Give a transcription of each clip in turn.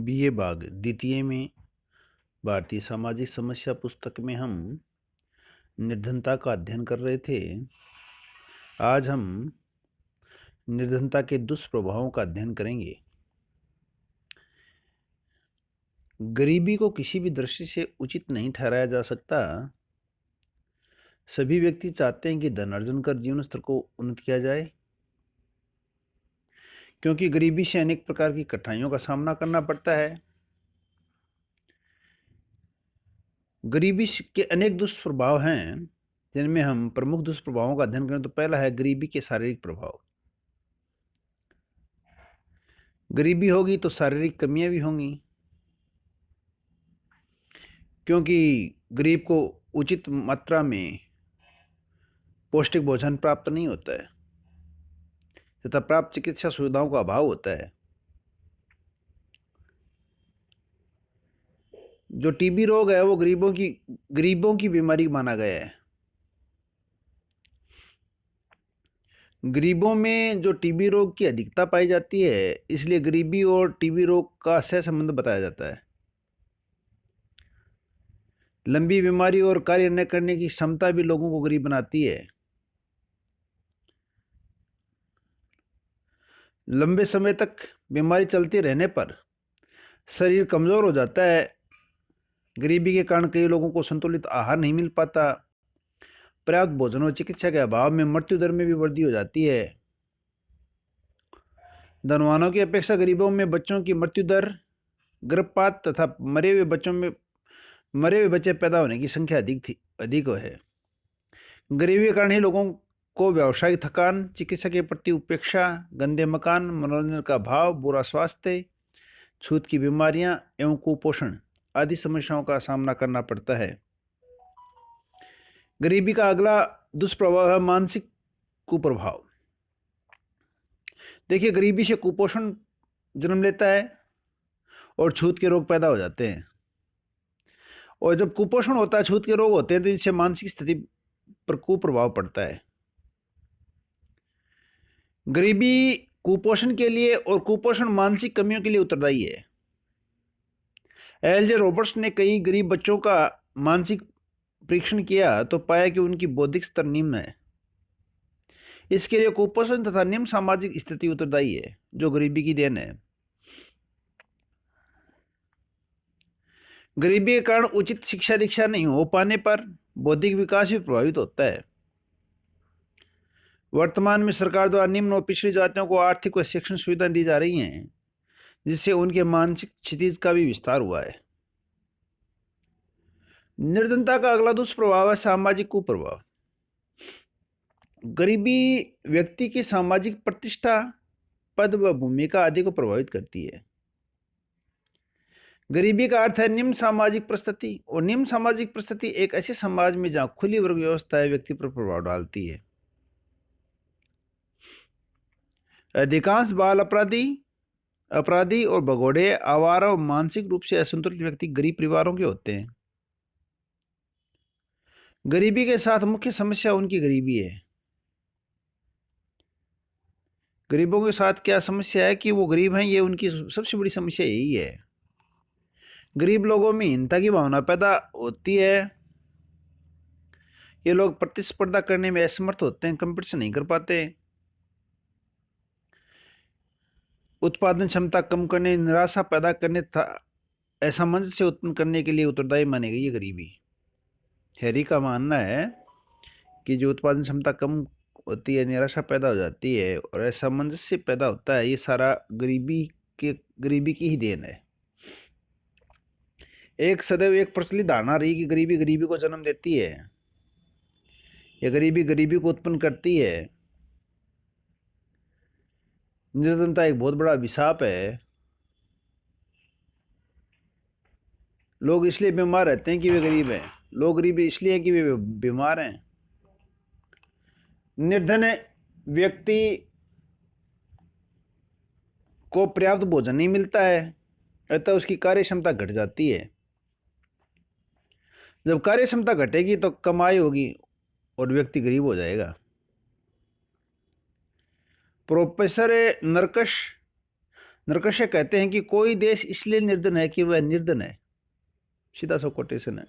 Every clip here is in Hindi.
बीए बाग द्वितीय में भारतीय सामाजिक समस्या पुस्तक में हम निर्धनता का अध्ययन कर रहे थे। आज हम निर्धनता के दुष्प्रभावों का अध्ययन करेंगे। गरीबी को किसी भी दृष्टि से उचित नहीं ठहराया जा सकता। सभी व्यक्ति चाहते हैं कि धन अर्जन कर जीवन स्तर को उन्नत किया जाए, क्योंकि गरीबी से अनेक प्रकार की कठिनाइयों का सामना करना पड़ता है। गरीबी के अनेक दुष्प्रभाव हैं, जिनमें हम प्रमुख दुष्प्रभावों का अध्ययन करें तो पहला है गरीबी के शारीरिक प्रभाव। गरीबी होगी तो शारीरिक कमियां भी होंगी, क्योंकि गरीब को उचित मात्रा में पौष्टिक भोजन प्राप्त नहीं होता है तथा प्राप्त चिकित्सा सुविधाओं का अभाव होता है। जो टीबी रोग है वो गरीबों की बीमारी माना गया है। गरीबों में जो टीबी रोग की अधिकता पाई जाती है, इसलिए गरीबी और टीबी रोग का सहसंबंध बताया जाता है। लंबी बीमारी और कार्य न करने की क्षमता भी लोगों को गरीब बनाती है। लंबे समय तक बीमारी चलते रहने पर शरीर कमजोर हो जाता है। गरीबी के कारण कई लोगों को संतुलित आहार नहीं मिल पाता। पर्याप्त भोजन और चिकित्सा के अभाव में मृत्यु दर में भी वृद्धि हो जाती है। धनवानों की अपेक्षा गरीबों में बच्चों की मृत्यु दर, गर्भपात तथा मरे हुए बच्चे पैदा होने की संख्या अधिक है। गरीबी के कारण ही लोगों को व्यावसायिक थकान, चिकित्सा के प्रति उपेक्षा, गंदे मकान, मनोरंजन का अभाव, बुरा स्वास्थ्य, छूत की बीमारियां एवं कुपोषण आदि समस्याओं का सामना करना पड़ता है। गरीबी का अगला दुष्प्रभाव है मानसिक कुप्रभाव। देखिए, गरीबी से कुपोषण जन्म लेता है और छूत के रोग पैदा हो जाते हैं। और जब कुपोषण होता है, छूत के रोग होते हैं, तो इससे मानसिक स्थिति पर कुप्रभाव पड़ता है। गरीबी कुपोषण के लिए और कुपोषण मानसिक कमियों के लिए उत्तरदायी है। एल जे रॉबर्ट्स ने कई गरीब बच्चों का मानसिक परीक्षण किया तो पाया कि उनकी बौद्धिक स्तर निम्न है। इसके लिए कुपोषण तथा निम्न सामाजिक स्थिति उत्तरदायी है, जो गरीबी की देन है। गरीबी के कारण उचित शिक्षा दीक्षा नहीं हो पाने पर बौद्धिक विकास भी प्रभावित होता है। वर्तमान में सरकार द्वारा निम्न और पिछड़ी जातियों को आर्थिक व शैक्षणिक सुविधाएं दी जा रही हैं, जिससे उनके मानसिक क्षितिज का भी विस्तार हुआ है। निर्धनता का अगला दुष्प्रभाव है सामाजिक कुप्रभाव। गरीबी व्यक्ति की सामाजिक प्रतिष्ठा, पद व भूमिका आदि को प्रभावित करती है। गरीबी का अर्थ है निम्न सामाजिक परिस्थिति, और निम्न सामाजिक परिस्थिति एक ऐसे समाज में जहां खुली वर्ग व्यवस्था व्यक्ति पर प्रभाव डालती है। अधिकांश बाल अपराधी और भगोड़े, आवारा और मानसिक रूप से असंतुलित व्यक्ति गरीब परिवारों के होते हैं। गरीबी के साथ मुख्य समस्या उनकी गरीबी है। गरीबों के साथ क्या समस्या है कि वो गरीब हैं, ये उनकी सबसे बड़ी समस्या यही है। गरीब लोगों में हीनता की भावना पैदा होती है। ये लोग प्रतिस्पर्धा करने में असमर्थ होते हैं, कंपटीशन नहीं कर पाते। उत्पादन क्षमता कम करने, निराशा पैदा करने तथा असमंजस उत्पन्न करने के लिए उत्तरदायी मानी गई है गरीबी। हैरी का मानना है कि जो उत्पादन क्षमता कम होती है, निराशा पैदा हो जाती है और असमंजस्य पैदा होता है, ये सारा गरीबी की ही देन है। एक सदैव एक प्रचलित धारणा रही कि गरीबी गरीबी को जन्म देती है, या गरीबी गरीबी को उत्पन्न करती है। निर्धनता एक बहुत बड़ा अभिशाप है। लोग इसलिए बीमार रहते हैं कि वे गरीब हैं। लोग गरीब इसलिए हैं कि वे बीमार हैं। निर्धन व्यक्ति को पर्याप्त भोजन नहीं मिलता है, अतः उसकी कार्य क्षमता घट जाती है। जब कार्य क्षमता घटेगी तो कमाई होगी और व्यक्ति गरीब हो जाएगा। प्रोफेसर नरकश नरकश्य कहते हैं कि कोई देश इसलिए निर्धन है कि वह निर्धन है। सीधा सा कोटेशन है।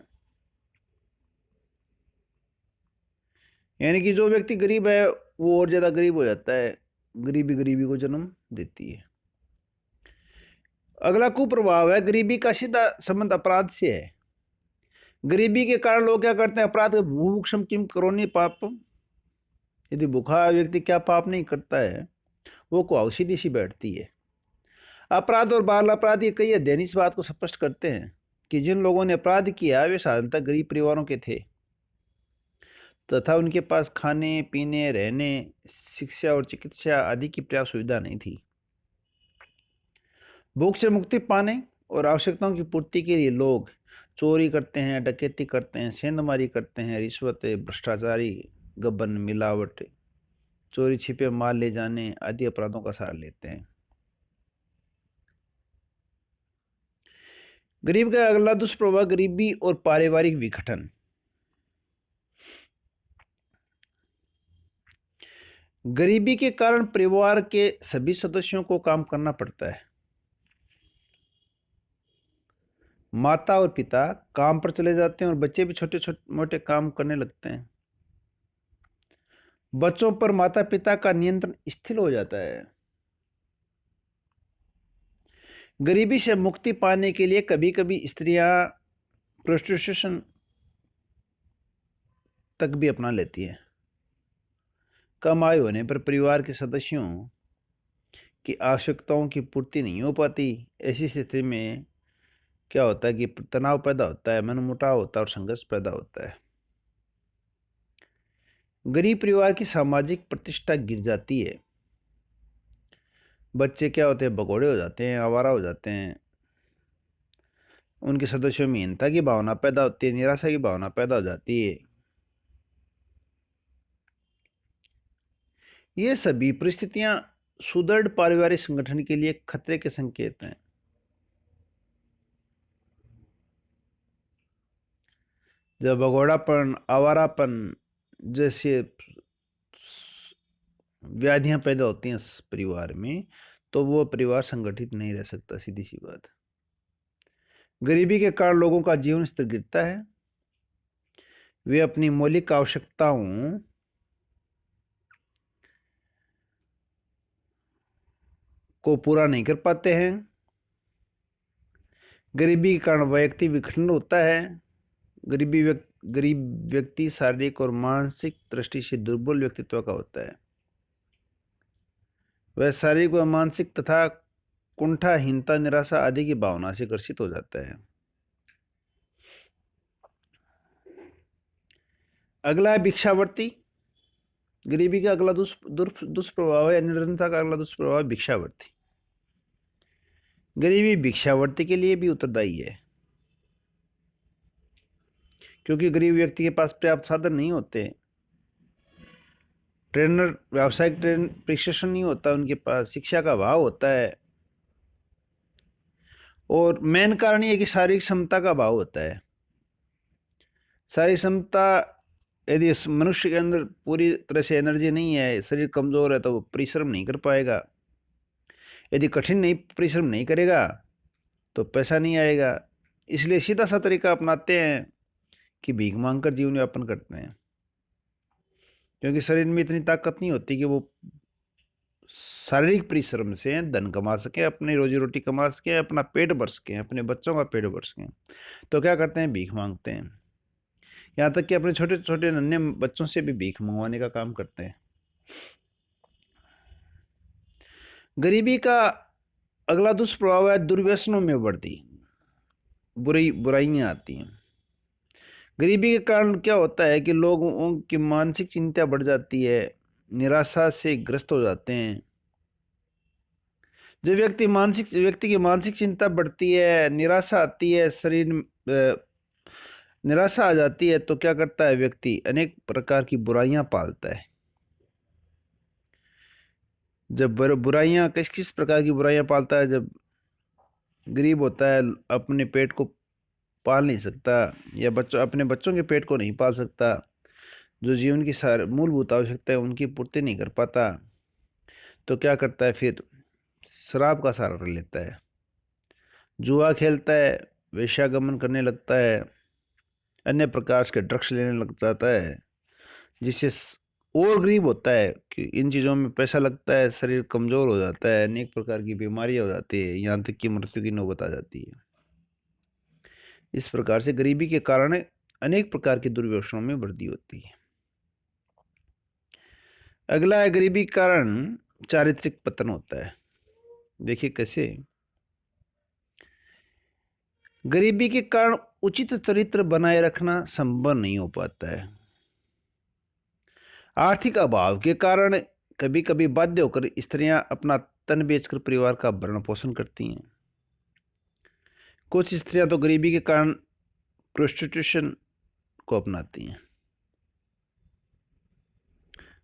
यानी कि जो व्यक्ति गरीब है वो और ज्यादा गरीब हो जाता है। गरीबी गरीबी को जन्म देती है। अगला कुप्रभाव है गरीबी का सीधा संबंध अपराध से है। गरीबी के कारण लोग क्या करते हैं? अपराध। भूभुक्षम किम करोनि पाप। यदि भूखा व्यक्ति क्या पाप नहीं करता है, वो को सीधी सी बैठती है। अपराध और बाल अपराध ये कई अध्ययन इस बात को स्पष्ट करते हैं कि जिन लोगों ने अपराध किया वे साधारणतः गरीब परिवारों के थे तथा उनके पास खाने पीने, रहने, शिक्षा और चिकित्सा आदि की पर्याप्त सुविधा नहीं थी। भूख से मुक्ति पाने और आवश्यकताओं की पूर्ति के लिए लोग चोरी करते हैं, डकैती करते हैं, सेंधमारी करते हैं, रिश्वत, भ्रष्टाचारी, गबन, मिलावट, चोरी छिपे माल ले जाने आदि अपराधों का सहारा लेते हैं। गरीब का अगला दुष्प्रभाव गरीबी और पारिवारिक विघटन। गरीबी के कारण परिवार के सभी सदस्यों को काम करना पड़ता है। माता और पिता काम पर चले जाते हैं और बच्चे भी छोटे छोटे मोटे काम करने लगते हैं। बच्चों पर माता पिता का नियंत्रण शिथिल हो जाता है। गरीबी से मुक्ति पाने के लिए कभी कभी स्त्रियां प्रोस्टिट्यूशन तक भी अपना लेती हैं। कम आय होने पर परिवार के सदस्यों की आवश्यकताओं की पूर्ति नहीं हो पाती। ऐसी स्थिति में क्या होता है कि तनाव पैदा होता है, मनमुटाव होता है और संघर्ष पैदा होता है। गरीब परिवार की सामाजिक प्रतिष्ठा गिर जाती है। बच्चे क्या होते हैं? भगोड़े हो जाते हैं, आवारा हो जाते हैं। उनके सदस्यों में हीनता की भावना पैदा होती है, निराशा की भावना पैदा हो जाती है। ये सभी परिस्थितियां सुदृढ़ पारिवारिक संगठन के लिए खतरे के संकेत हैं। जब भगोड़ापन, आवारापन जैसे व्याधियां पैदा होती हैं परिवार में, तो वो परिवार संगठित नहीं रह सकता। सीधी सी बात। गरीबी के कारण लोगों का जीवन स्तर गिरता है। वे अपनी मौलिक आवश्यकताओं को पूरा नहीं कर पाते हैं। गरीबी के कारण व्यक्ति विखंडन होता है। गरीब व्यक्ति शारीरिक और मानसिक दृष्टि से दुर्बल व्यक्तित्व का होता है। वह शारीरिक व मानसिक तथा कुंठाहीनता, निराशा आदि की भावना से ग्रसित हो जाता है। अगला है भिक्षावृत्ति। गरीबी का अगला दुष्प्रभाव है, निर्धनता का अगला दुष्प्रभाव है भिक्षावृत्ति। गरीबी भिक्षावृत्ति के लिए भी उत्तरदायी है, क्योंकि गरीब व्यक्ति के पास पर्याप्त साधन नहीं होते। ट्रेनर, व्यावसायिक प्रशिक्षण नहीं होता उनके पास, शिक्षा का अभाव होता है और मेन कारण ये है कि शारीरिक क्षमता का अभाव होता है। शारीरिक क्षमता, यदि मनुष्य के अंदर पूरी तरह से एनर्जी नहीं है, शरीर कमजोर है, तो वो परिश्रम नहीं कर पाएगा। यदि कठिन नहीं परिश्रम नहीं करेगा तो पैसा नहीं आएगा। इसलिए सीधा सा तरीका अपनाते हैं कि भीख मांगकर जीवन यापन करते हैं, क्योंकि शरीर में इतनी ताकत नहीं होती कि वो शारीरिक परिश्रम से धन कमा सके, अपनी रोजी रोटी कमा सके, अपना पेट भर सकें, अपने बच्चों का पेट भर सकें। तो क्या करते हैं? भीख मांगते हैं। यहाँ तक कि अपने छोटे छोटे नन्हे बच्चों से भी भीख मंगवाने का काम करते हैं। गरीबी का अगला दुष्प्रभाव है दुर्व्यसनों में वृद्धि। बुराइयां आती हैं। गरीबी के कारण क्या होता है कि लोगों की मानसिक चिंता बढ़ जाती है, निराशा से ग्रस्त हो जाते हैं। जो व्यक्ति की मानसिक चिंता बढ़ती है, निराशा आती है, निराशा आ जाती है, तो क्या करता है व्यक्ति? अनेक प्रकार की बुराइयां पालता है। जब बुराइयां किस किस प्रकार की बुराइयां पालता है? जब गरीब होता है, अपने पेट को पाल नहीं सकता, या अपने बच्चों के पेट को नहीं पाल सकता, जो जीवन की मूलभूत आवश्यकता है उनकी पूर्ति नहीं कर पाता, तो क्या करता है फिर? शराब का सहारा लेता है, जुआ खेलता है, वेश्यागमन करने लगता है, अन्य प्रकार के ड्रग्स लेने लग जाता है, जिससे और गरीब होता है कि इन चीज़ों में पैसा लगता है, शरीर कमज़ोर हो जाता है, अनेक प्रकार की बीमारियां हो जाती है, यहाँ तक कि मृत्यु की नौबत आ जाती है। इस प्रकार से गरीबी के कारण अनेक प्रकार की दुर्व्यसनों में वृद्धि होती है। अगला है गरीबी के कारण चारित्रिक पतन होता है। देखिए कैसे, गरीबी के कारण उचित चरित्र बनाए रखना संभव नहीं हो पाता है। आर्थिक अभाव के कारण कभी कभी बाध्य होकर स्त्रियां अपना तन बेचकर परिवार का भरण पोषण करती हैं। कुछ स्त्रियां तो गरीबी के कारण प्रोस्टिट्यूशन को अपनाती हैं।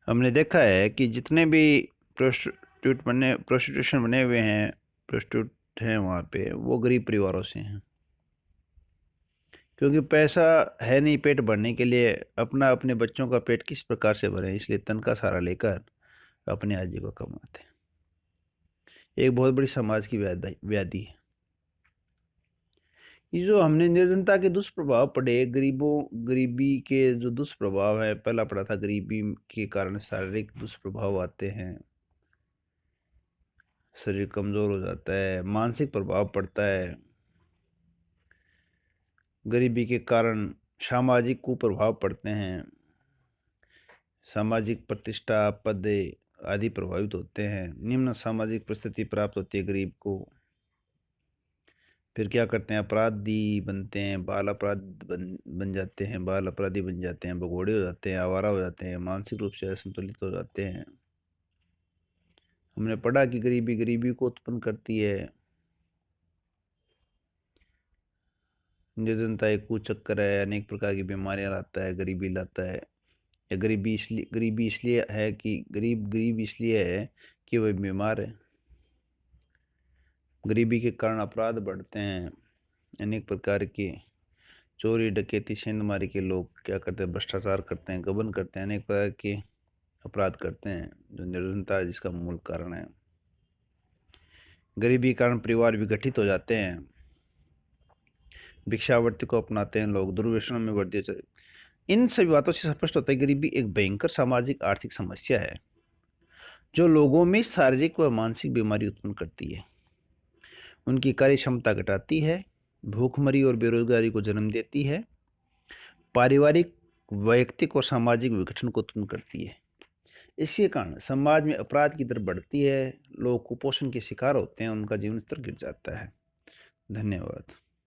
हमने देखा है कि जितने भी प्रोस्टिट्यूशन बने हुए हैं, प्रोस्टिट्यूट हैं वहाँ पे, वो गरीब परिवारों से हैं, क्योंकि पैसा है नहीं पेट भरने के लिए, अपने बच्चों का पेट किस प्रकार से भरें, इसलिए तन का सहारा लेकर अपने आजीविका कमाते हैं। एक बहुत बड़ी समाज की व्याधि है। ये जो हमने निर्धनता के दुष्प्रभाव पड़े, गरीबी के जो दुष्प्रभाव है, पहला पड़ा था गरीबी के कारण शारीरिक दुष्प्रभाव आते हैं, शरीर कमजोर हो जाता है, मानसिक प्रभाव पड़ता है। गरीबी के कारण सामाजिक कुप्रभाव पड़ते हैं, सामाजिक प्रतिष्ठा, पद आदि प्रभावित होते हैं, निम्न सामाजिक परिस्थिति प्राप्त होती है गरीब को। फिर क्या करते हैं, अपराधी बनते हैं, बन जाते हैं, बाल अपराधी बन जाते हैं, भगोड़े हो जाते हैं, आवारा हो जाते हैं, मानसिक रूप से असंतुलित हो जाते हैं। हमने पढ़ा कि गरीबी गरीबी को उत्पन्न करती है। निर्धनता एक कुचक्कर है, अनेक प्रकार की बीमारियां लाता है, गरीबी लाता है। या गरीबी इसलिए है कि गरीब इसलिए है कि वह बीमार है। गरीबी के कारण अपराध बढ़ते हैं, अनेक प्रकार के चोरी डकैती सेंधमारी के लोग क्या करते हैं, भ्रष्टाचार करते हैं, गबन करते हैं, अनेक प्रकार के अपराध करते हैं, जो निर्धनता जिसका मूल कारण है। गरीबी के कारण परिवार विघटित हो जाते हैं, भिक्षावृत्ति को अपनाते हैं लोग, दुर्व्यसनों में वृद्धि होती है। इन सभी बातों से स्पष्ट होता है गरीबी एक भयंकर सामाजिक आर्थिक समस्या है, जो लोगों में शारीरिक व मानसिक बीमारी उत्पन्न करती है, उनकी कार्य क्षमता घटाती है, भूखमरी और बेरोजगारी को जन्म देती है, पारिवारिक, वैयक्तिक और सामाजिक विघटन को उत्पन्न करती है। इसी कारण समाज में अपराध की दर बढ़ती है, लोग कुपोषण के शिकार होते हैं, उनका जीवन स्तर गिर जाता है। धन्यवाद।